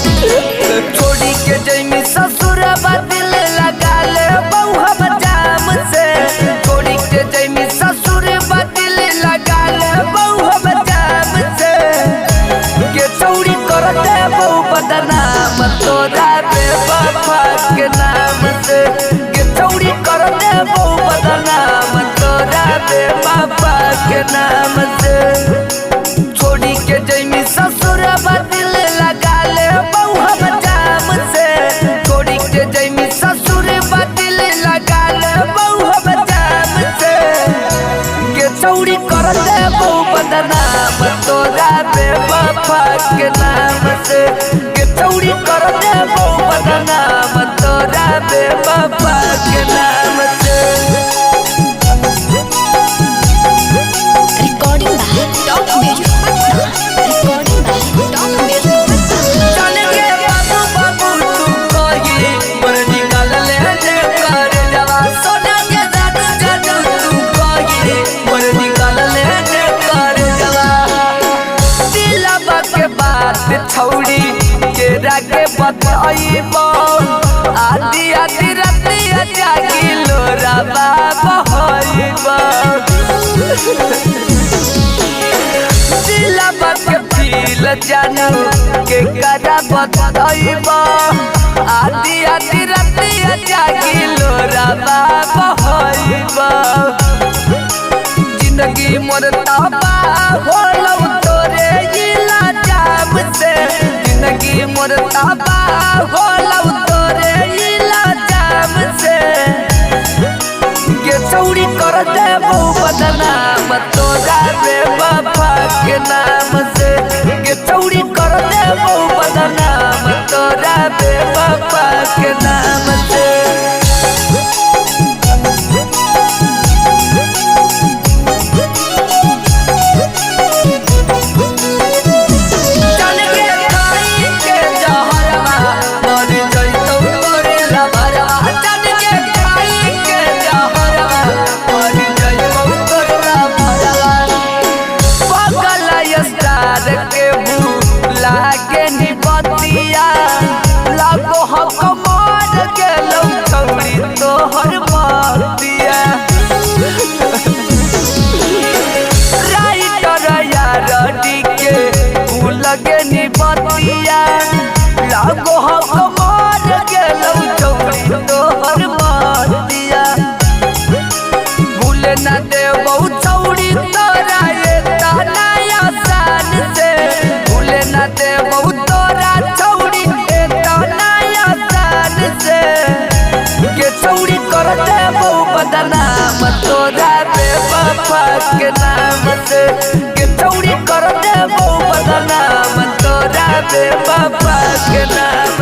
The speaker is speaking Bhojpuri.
छोड़ी के जैमी ससुरबा दिल लगा ले बउहा जाम से। छोड़ी के जैमी ससुरबा दिल लगा ले बउहा जाम से। के चौड़ी कर दे बहु बदनाम तोरा बेवफा के नाम से। के चौड़ी कर दे बहु बदनाम तोरा बेवफा के नाम से। छोड़ी के जैमी ससुरबा दिल लगा ले बउहा जाम से। छोड़ी के जैमी ससुरबा दिल लगा ले बउहा जाम से। के चौड़ी कर दे बहु बदनाम तोरा बेवफा के नाम से। के चौड़ी कर दे बहु बदनाम तोरा बेवफा के नाम से। Recording by Top Music Patna. Recording by Top Music Patna. जाने के बाबू बाबू तू कही मोर निकाल ले ले कर जवा। सोना के जादू जादू तू कही मोर निकाल ले ले कर जवा। दिलवा के बात छौड़ी के रागे बताइबो। आदि आदि रातिया जागी लोरा बाबा होइबो। दिलवा के फील जानू के करा बताइबो। आदि आदि रातिया जागी लोरा बाबा होइबो। जिंदगी मोर तबाह होलौ तोरे इला जाम से। जिंदगी मोर तबाह होलौ तोरे इला जाम से। के चौड़ी कर दे बहु बदनाम तोरा बेवफा के नाम से। के चौड़ी कर दे बहु बदनाम तोरा बेवफा के नाम से। जाने के खाई के जहरवा मर जइतौ तोरे लभरवा। जाने के खाई के जहरवा मर जइतौ तोरे लभरवा। पगला स्टार के भूला के निबतिया लागो हक मार गेलौ छौड़ी तोहर मतिया। राइटर यार के भूल के निबतिया लागो हक मार गेलौ छौड़ी तोहर मतिया। भूल न देबौ छौड़ी तोरा ये तनाया शान से। भूल न देबौ तोरा छौड़ी ये तनाया शान से। के चौड़ी कर दे बहु बदनाम तोरा बेवफा के नाम से। के चौड़ी कर दे बहु बदनाम तोरा बेवफा के नाम